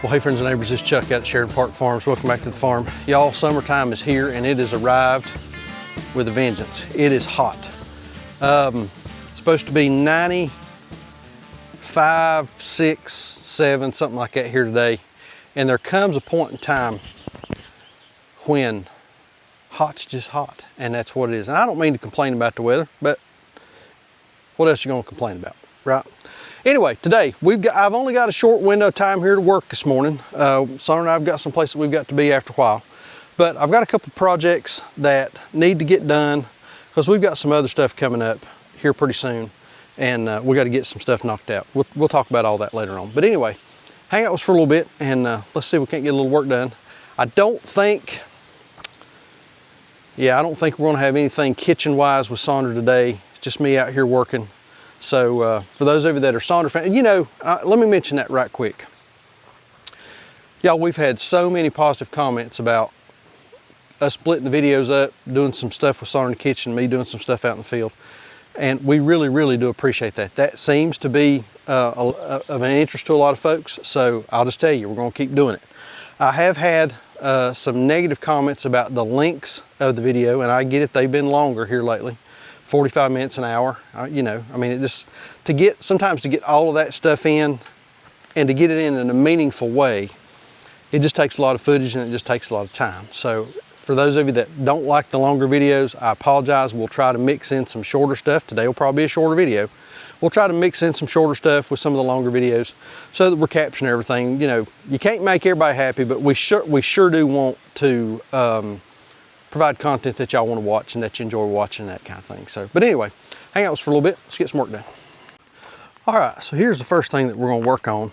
Well, hey friends and neighbors, it's Chuck out at Sheridan Park Farms. Welcome back to the farm. Y'all, summertime is here and it has arrived with a vengeance. It is hot. Supposed to be 95, 6, 7, something like that here today. And there comes a point in time when hot's just hot, and that's what it is. And I don't mean to complain about the weather, but what else are you gonna complain about, right? Anyway, today I've only got a short window of time here to work this morning. Sandra and I've got some places we've got to be after a while, but I've got a couple projects that need to get done because we've got some other stuff coming up here pretty soon, and we got to get some stuff knocked out. We'll talk about all that later on. But anyway, hang out with us for a little bit, and let's see if we can't get a little work done. I don't think we're gonna have anything kitchen-wise with Sandra today. It's just me out here working. So for those of you that are Sandra fans, you know, let me mention that right quick. Y'all, we've had so many positive comments about us splitting the videos up, doing some stuff with Sandra in the kitchen, me doing some stuff out in the field. And we really, really do appreciate that. That seems to be of an interest to a lot of folks. So I'll just tell you, we're gonna keep doing it. I have had some negative comments about the lengths of the video, and I get it, they've been longer here lately. 45 minutes, an hour, you know, I mean, sometimes to get all of that stuff in and to get it in a meaningful way, it just takes a lot of footage and it just takes a lot of time. So for those of you that don't like the longer videos, I apologize. We'll try to mix in some shorter stuff. Today will probably be a shorter video. We'll try to mix in some shorter stuff with some of the longer videos so that we're capturing everything. You know, you can't make everybody happy, but we sure do want to provide content that y'all want to watch and that you enjoy watching, that kind of thing. So, but anyway, hang out with us for a little bit. Let's get some work done. All right, so here's the first thing that we're going to work on.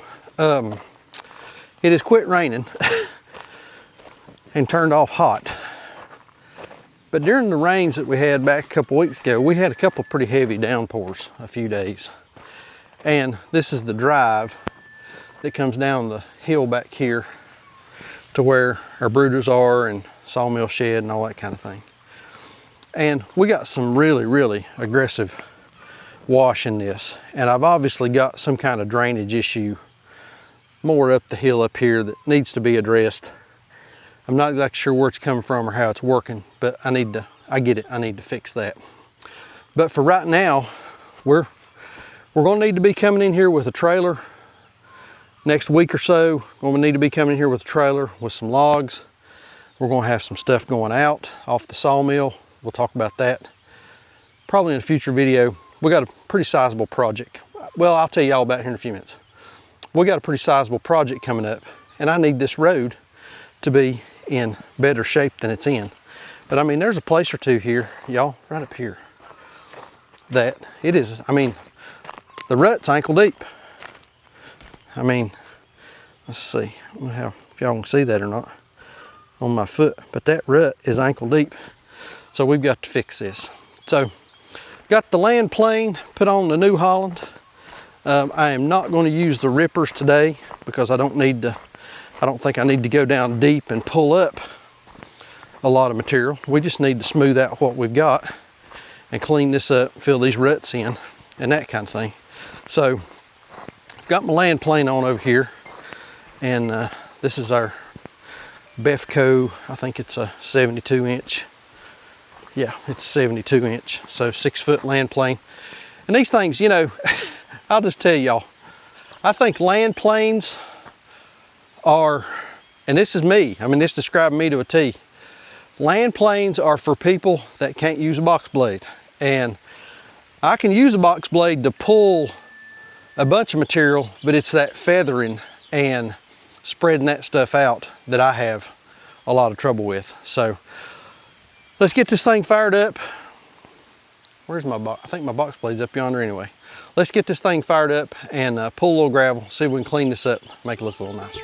It has quit raining and turned off hot. But during the rains that we had back a couple weeks ago, we had a couple pretty heavy downpours a few days. And this is the drive that comes down the hill back here to where our brooders are and sawmill shed and all that kind of thing. And we got some really, really aggressive wash in this. And I've obviously got some kind of drainage issue more up the hill up here that needs to be addressed. I'm not exactly sure where it's coming from or how it's working, but I get it, I need to fix that. But for right now, we're gonna need to be coming in here with a trailer. Next week or so, we're gonna need to be coming in here with a trailer with some logs. We're gonna have some stuff going out off the sawmill. We'll talk about that probably in a future video. We got a pretty sizable project. Well, I'll tell you all about it here in a few minutes. We got a pretty sizable project coming up, and I need this road to be in better shape than it's in. But I mean, there's a place or two here, y'all, right up here, that it is, I mean, the rut's ankle deep. I mean, let's see, I don't know if y'all can see that or not on my foot, but that rut is ankle deep. So we've got to fix this. So got the land plane put on the New Holland. I am not going to use the rippers today because I don't think I need to go down deep and pull up a lot of material. We just need to smooth out what we've got and clean this up, fill these ruts in and that kind of thing. So I've got my land plane on over here, and this is our Befco, I think it's a 72 inch. Yeah, it's 72 inch, so 6 foot land plane. And these things, you know, I'll just tell y'all, I think land planes are, and this is me, I mean, this describes me to a T. Land planes are for people that can't use a box blade. And I can use a box blade to pull a bunch of material, but it's that feathering and spreading that stuff out that I have a lot of trouble with. So let's get this thing fired up. Where's my box? I think my box blade's up yonder anyway. Let's get this thing fired up and pull a little gravel, see if we can clean this up, make it look a little nicer.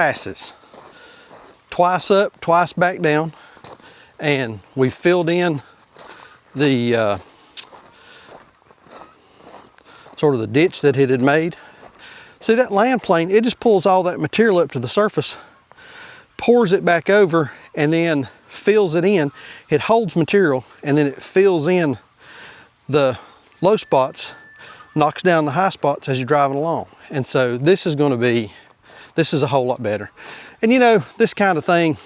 passes. Twice up, twice back down. And we filled in the sort of the ditch that it had made. See that land plane, it just pulls all that material up to the surface, pours it back over, and then fills it in. It holds material, and then it fills in the low spots, knocks down the high spots as you're driving along. And so this is a whole lot better. And you know, this kind of thing,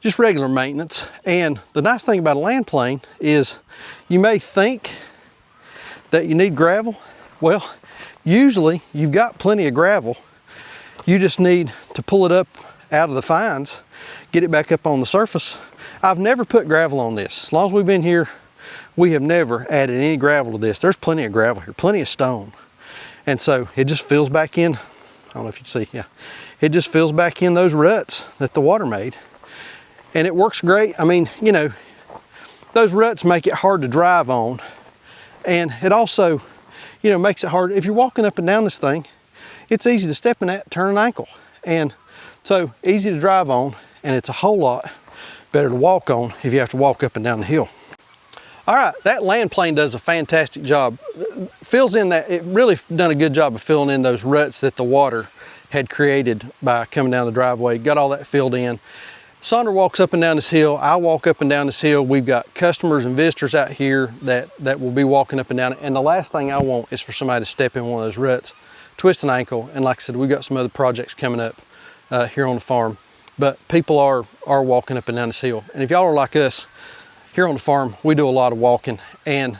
just regular maintenance. And the nice thing about a land plane is you may think that you need gravel. Well, usually you've got plenty of gravel. You just need to pull it up out of the fines, get it back up on the surface. I've never put gravel on this. As long as we've been here, we have never added any gravel to this. There's plenty of gravel here, plenty of stone. And so it just fills back in. I don't know if you can see, yeah. It just fills back in those ruts that the water made. And it works great. I mean, you know, those ruts make it hard to drive on. And it also, you know, makes it hard. If you're walking up and down this thing, it's easy to step in that, turn an ankle. And so easy to drive on, and it's a whole lot better to walk on if you have to walk up and down the hill. All right, that land plane does a fantastic job. Fills in that, it really done a good job of filling in those ruts that the water had created by coming down the driveway. Got all that filled in. Sandra walks up and down this hill. I walk up and down this hill. We've got customers and visitors out here that will be walking up and down it. And the last thing I want is for somebody to step in one of those ruts, twist an ankle. And like I said, we've got some other projects coming up here on the farm. But people are walking up and down this hill. And if y'all are like us, here on the farm, we do a lot of walking. And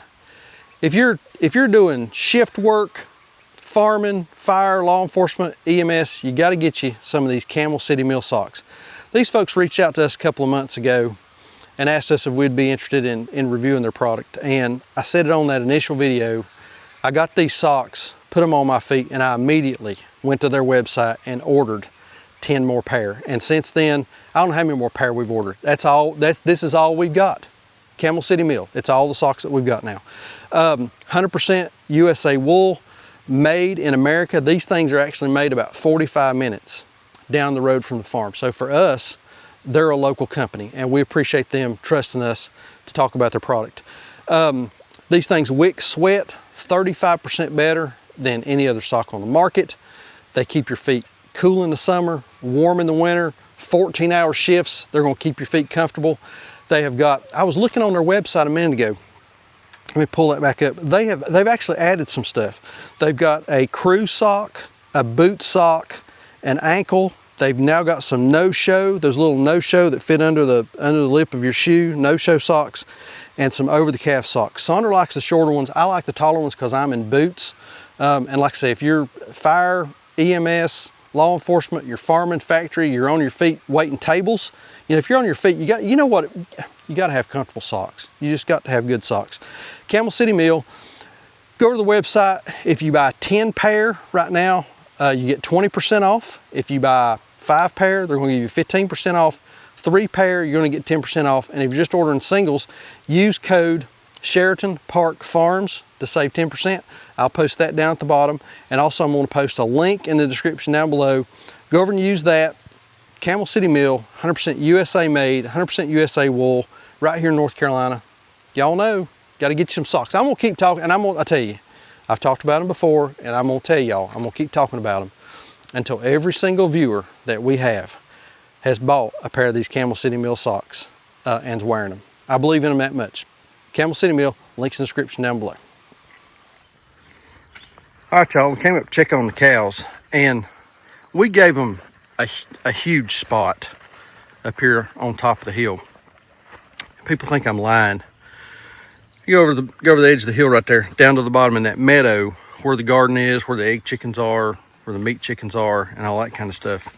if you're doing shift work, farming, fire, law enforcement, EMS, you got to get you some of these Camel City Mill socks. These folks reached out to us a couple of months ago and asked us if we'd be interested in reviewing their product. And I said it on that initial video. I got these socks, put them on my feet, and I immediately went to their website and ordered 10 more pair. And since then, I don't know how many more pair we've ordered. This is all we've got. Camel City Mill. It's all the socks that we've got now. 100% USA wool, made in America. These things are actually made about 45 minutes down the road from the farm. So for us, they're a local company, and we appreciate them trusting us to talk about their product. These things wick sweat 35% better than any other sock on the market. They keep your feet cool in the summer, warm in the winter, 14-hour shifts. They're going to keep your feet comfortable. They have got, I was looking on their website a minute ago. Let me pull that back up. They've actually added some stuff. They've got a crew sock, a boot sock, an ankle. They've now got some no-show, those little no-show that fit under the lip of your shoe, no-show socks, and some over-the-calf socks. Sandra likes the shorter ones. I like the taller ones because I'm in boots. And like I say, if you're fire, EMS, law enforcement, you're farming, factory, you're on your feet waiting tables. You know, if you're on your feet, you got to have comfortable socks. You just got to have good socks. Camel City Mill, go to the website. If you buy 10 pair right now, you get 20% off. If you buy 5 pair, they're going to give you 15% off. 3 pair, you're going to get 10% off. And if you're just ordering singles, use code Sheraton Park Farms to save 10%. I'll post that down at the bottom. And also I'm going to post a link in the description down below. Go over and use that. Camel City Mill, 100% USA made, 100% USA wool, right here in North Carolina. Y'all know, got to get you some socks. I'm going to keep talking, and I'll tell you, I've talked about them before, and I'm going to tell y'all, I'm going to keep talking about them until every single viewer that we have has bought a pair of these Camel City Mill socks and's wearing them. I believe in them that much. Camel City Mill, links in the description down below. All right, y'all, we came up to check on the cows, and we gave them a huge spot up here on top of the hill. People think I'm lying. You go over the edge of the hill right there, down to the bottom in that meadow where the garden is, where the egg chickens are, where the meat chickens are, and all that kind of stuff.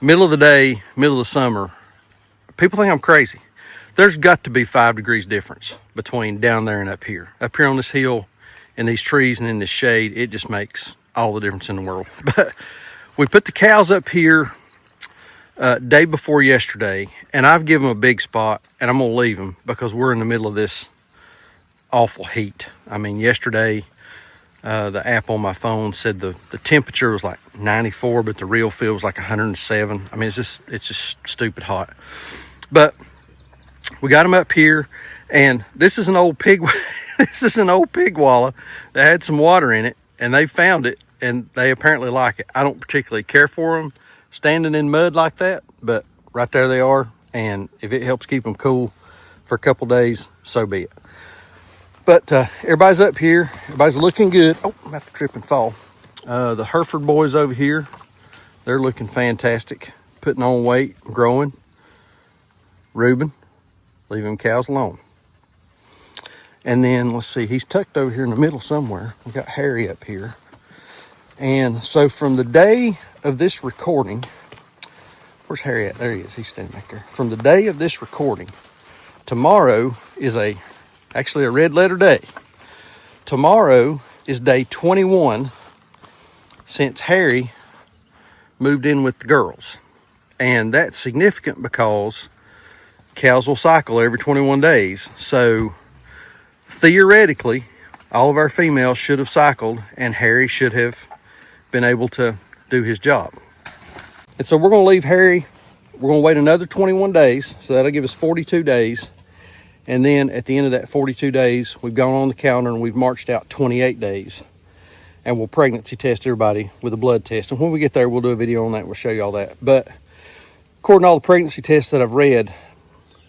Middle of the day, middle of the summer, people think I'm crazy. There's got to be 5 degrees difference between down there and up here. Up here on this hill, in these trees and in this shade, it just makes all the difference in the world. But we put the cows up here day before yesterday, and I've given them a big spot, and I'm gonna leave them because we're in the middle of this awful heat. I mean, yesterday, the app on my phone said the temperature was like 94, but the real feels like 107. I mean, it's just stupid hot. But we got them up here, and this is an old pig. This is an old pig wallow that had some water in it, and they found it, and they apparently like it. I don't particularly care for them standing in mud like that, but right there they are, and if it helps keep them cool for a couple days, so be it. But everybody's up here. Everybody's looking good. Oh, I'm about to trip and fall. The Hereford boys over here, they're looking fantastic, putting on weight, growing. Reuben, leave them cows alone. And then let's see, he's tucked over here in the middle somewhere. We got Harry up here. And so from the day of this recording, where's Harry at? There he is. He's standing back there. From the day of this recording, tomorrow is actually a red letter day. Tomorrow is day 21 since Harry moved in with the girls. And that's significant because cows will cycle every 21 days. So theoretically, all of our females should have cycled, and Harry should have been able to do his job. And so we're going to leave Harry. We're going to wait another 21 days. So that'll give us 42 days. And then at the end of that 42 days, we've gone on the calendar and we've marched out 28 days. And we'll pregnancy test everybody with a blood test. And when we get there, we'll do a video on that. We'll show you all that. But according to all the pregnancy tests that I've read,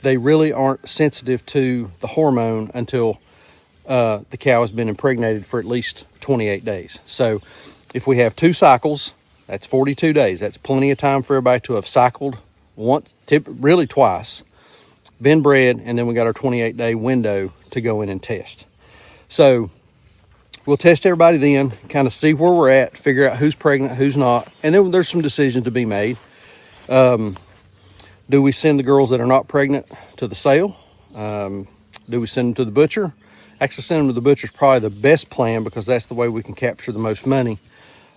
they really aren't sensitive to the hormone until the cow has been impregnated for at least 28 days. So if we have 2 cycles, that's 42 days. That's plenty of time for everybody to have cycled really twice, been bred, and then we got our 28-day window to go in and test. So we'll test everybody then, kind of see where we're at, figure out who's pregnant, who's not, and then there's some decisions to be made. Do we send the girls that are not pregnant to the sale? Do we send them to the butcher? Actually, send them to the butcher is probably the best plan, because that's the way we can capture the most money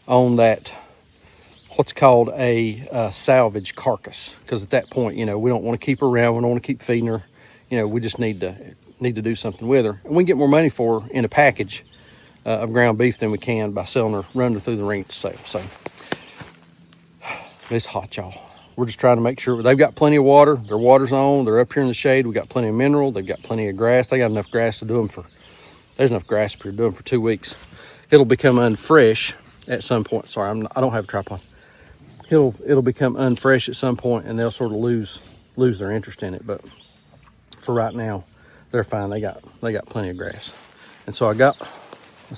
on that, what's called a salvage carcass. Because at that point, we don't want to keep her around. We don't want to keep feeding her. We just need to do something with her. And we can get more money for her in a package of ground beef than we can by selling her, running her through the ring at the sale. So it's hot, y'all. We're just trying to make sure they've got plenty of water. Their water's on. They're up here in the shade. We got plenty of mineral. They've got plenty of grass. They got enough grass to do them for, there's enough grass up here to do them for 2 weeks. It'll become unfresh at some point. Sorry, I don't have a tripod. It'll become unfresh at some point, and they'll sort of lose their interest in it. But for right now, they're fine. They got plenty of grass. And so let's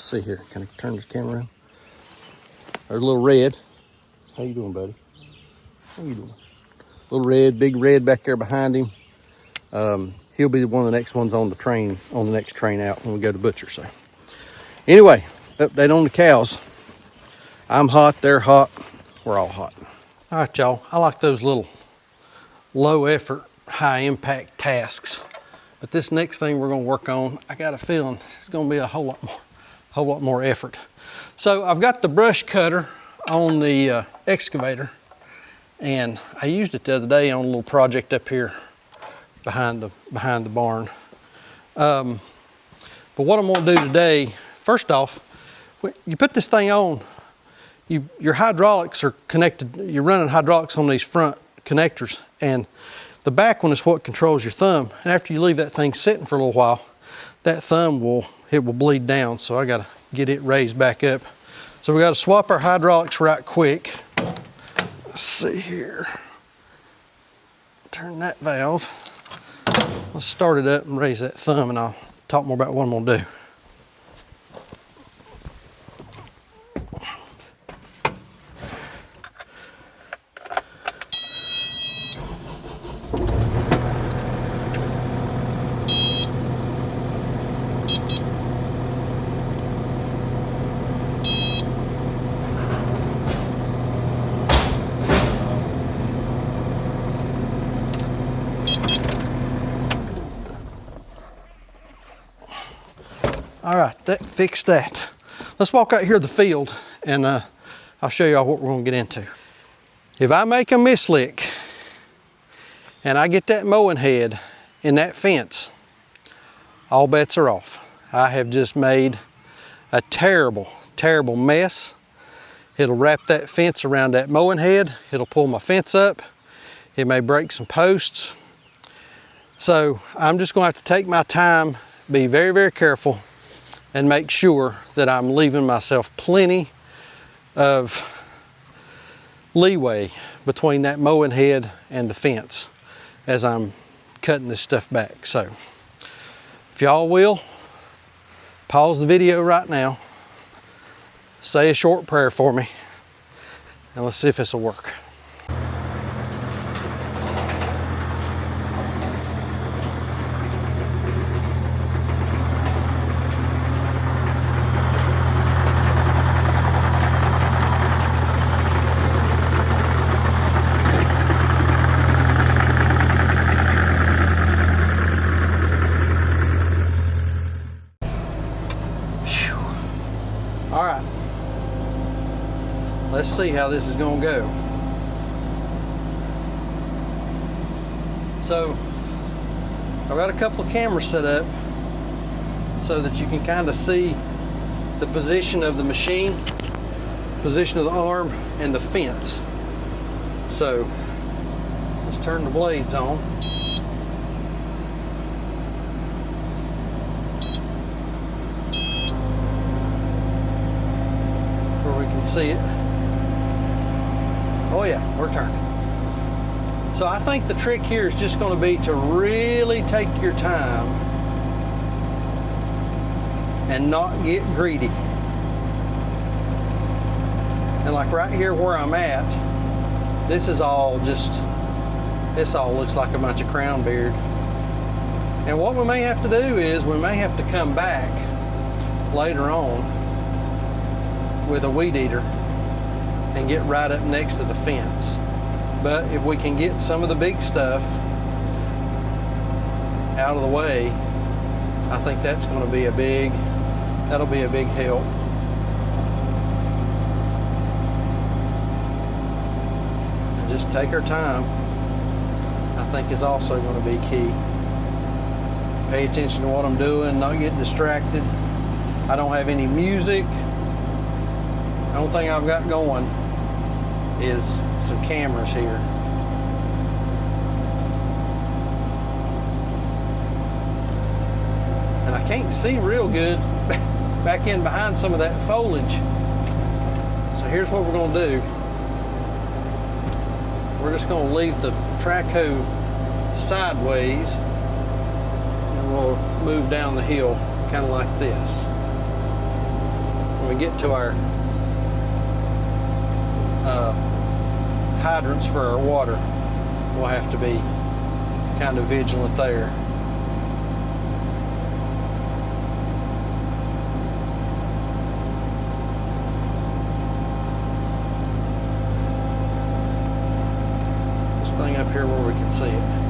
see here. Can I turn the camera around? There's a little red. How you doing, buddy? How you doing? Little red, big red back there behind him. He'll be one of the next ones on the next train out when we go to butcher. So anyway, update on the cows. I'm hot, they're hot, we're all hot. All right, y'all, I like those little low effort, high impact tasks. But this next thing we're gonna work on, I got a feeling it's gonna be a whole lot more effort. So I've got the brush cutter on the excavator, and I used it the other day on a little project up here behind the barn. But what I'm gonna do today, first off, when you put this thing on, your hydraulics are connected, you're running hydraulics on these front connectors, and the back one is what controls your thumb. And after you leave that thing sitting for a little while, that thumb will bleed down. So I gotta get it raised back up. So we gotta swap our hydraulics right quick. Let's see here. Turn that valve. Let's start it up and raise that thumb, and I'll talk more about what I'm gonna do. All right, that fixed that. Let's walk out here to the field, and I'll show y'all what we're gonna get into. If I make a mislick and I get that mowing head in that fence, all bets are off. I have just made a terrible, terrible mess, It'll wrap that fence around that mowing head. It'll pull my fence up. It may break some posts. So I'm just gonna have to take my time, be very, very careful, and make sure that I'm leaving myself plenty of leeway between that mowing head and the fence as I'm cutting this stuff back. So if y'all will, pause the video right now, say a short prayer for me, and let's see if this will work. All right, let's see how this is gonna go. So I've got a couple of cameras set up so that you can kind of see the position of the machine, position of the arm, and the fence. So let's turn the blades on. See it. Oh yeah, we're turning. So I think the trick here is just going to be to really take your time and not get greedy. And like right here where I'm at, this is all just, this all looks like a bunch of crown beard. And what we may have to do is we may have to come back later on with a weed eater and get right up next to the fence. But if we can get some of the big stuff out of the way, I think that's going to be that'll be a big help. And just take our time, I think, is also going to be key. Pay attention to what I'm doing, not get distracted. I don't have any music. The only thing I've got going is some cameras here. And I can't see real good back in behind some of that foliage. So here's what we're gonna do. We're just gonna leave the track hoe sideways and we'll move down the hill kind of like this. When we get to our hydrants for our water, we'll have to be kind of vigilant there. This thing up here where we can see it.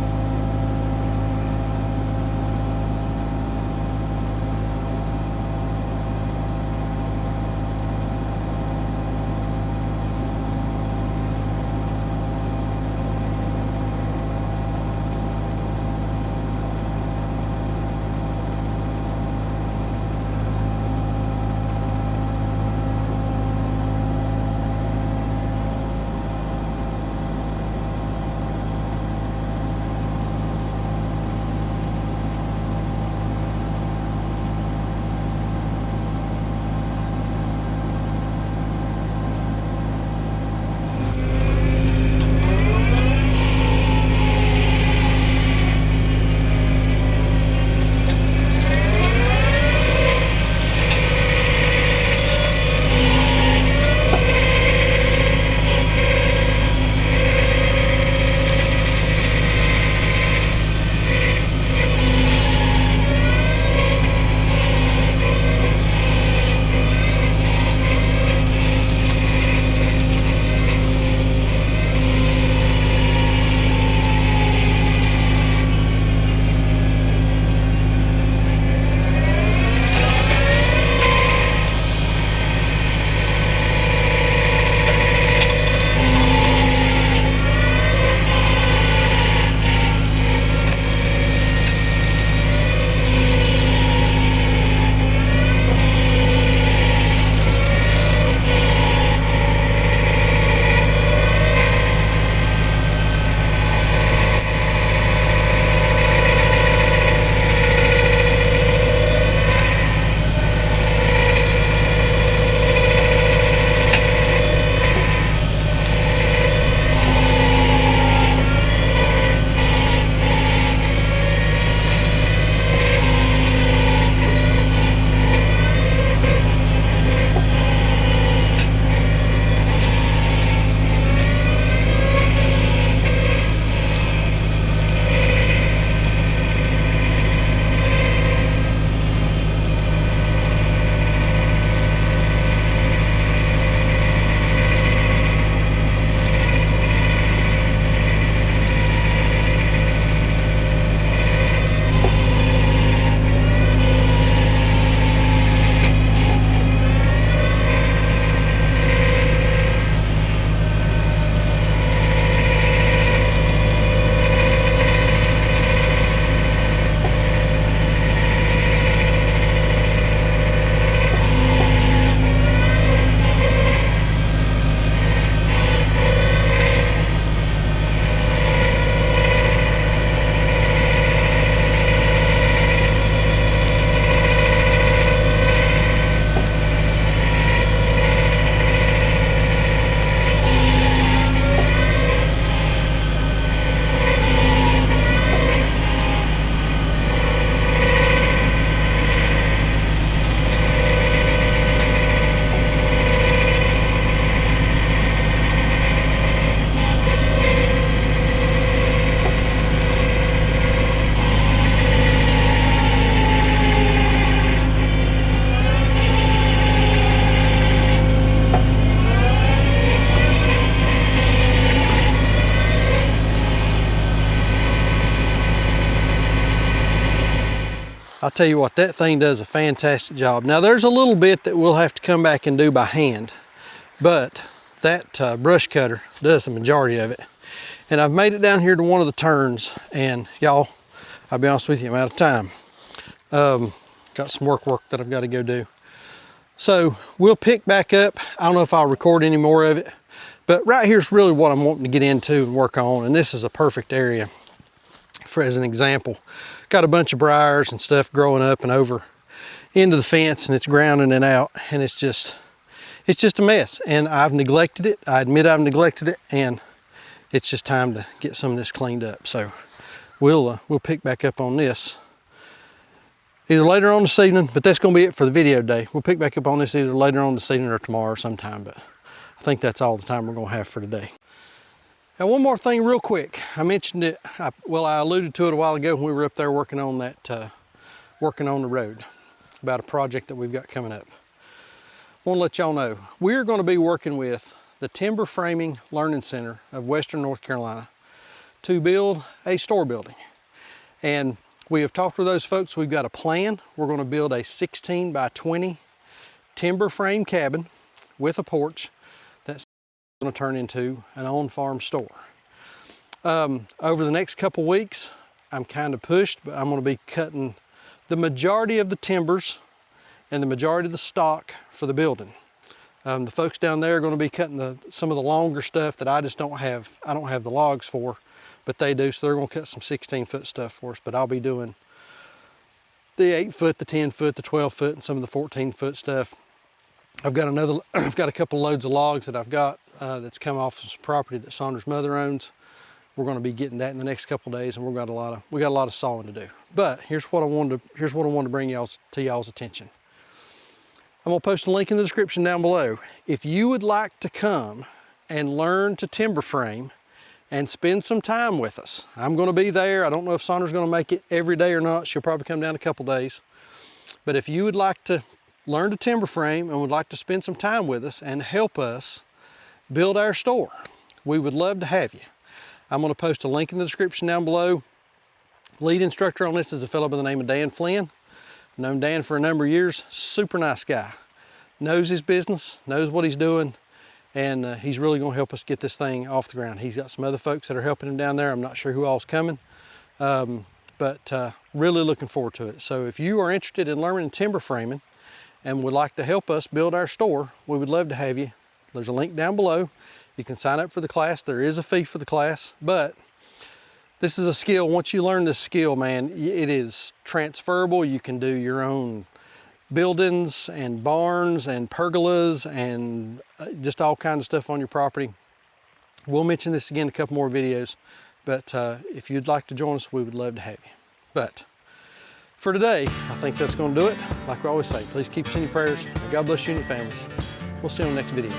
I'll tell you what, that thing does a fantastic job. Now there's a little bit that we'll have to come back and do by hand, but that brush cutter does the majority of it. And I've made it down here to one of the turns, and y'all, I'll be honest with you, I'm out of time. Got some work that I've got to go do. So we'll pick back up. I don't know if I'll record any more of it, but right here's really what I'm wanting to get into and work on, and this is a perfect area for, as an example. Got a bunch of briars and stuff growing up and over into the fence, and it's grounding it out, and it's just a mess, and I've neglected it. I admit I've neglected it, and it's just time to get some of this cleaned up. So we'll pick back up on this either later on this evening, but that's going to be it for the video today. We'll pick back up on this either later on this evening or tomorrow sometime, but I think that's all the time we're going to have for today. Now, one more thing real quick. I mentioned it, I alluded to it a while ago when we were up there working on that, working on the road, about a project that we've got coming up. I want to let y'all know, we're going to be working with the Timber Framing Learning Center of Western North Carolina to build a store building. And we have talked with those folks. We've got a plan. We're going to build a 16 by 20 timber frame cabin with a porch that's going to turn into an on-farm store. Over the next couple weeks, I'm kind of pushed, but I'm going to be cutting the majority of the timbers and the majority of the stock for the building. The folks down there are going to be cutting some of the longer stuff that I just don't have. I don't have the logs for, but they do. So they're going to cut some 16-foot stuff for us. But I'll be doing the 8-foot, the 10-foot, the 12-foot, and some of the 14-foot stuff. I've got a couple loads of logs that I've got that's come off of some property that Saunders' mother owns. We're going to be getting that in the next couple of days, and we got a lot of sawing to do. But here's what I wanted to bring to y'all's attention. I'm going to post a link in the description down below. If you would like to come and learn to timber frame and spend some time with us, I'm going to be there. I don't know if Saunders going to make it every day or not. She'll probably come down a couple days. But if you would like to learn to timber frame and would like to spend some time with us and help us build our store, we would love to have you. I'm going to post a link in the description down below. Lead instructor on this is a fellow by the name of Dan Flynn. I've known Dan for a number of years. Super nice guy. Knows his business, knows what he's doing, and he's really going to help us get this thing off the ground. He's got some other folks that are helping him down there. I'm not sure who all's coming, but really looking forward to it. So if you are interested in learning timber framing and would like to help us build our store, we would love to have you. There's a link down below. You can sign up for the class. There is a fee for the class, but this is a skill. Once you learn this skill, man, it is transferable. You can do your own buildings and barns and pergolas and just all kinds of stuff on your property. We'll mention this again in a couple more videos, but if you'd like to join us, we would love to have you. But for today, I think that's going to do it. Like we always say, please keep us in your prayers. God bless you and your families. We'll see you on the next video.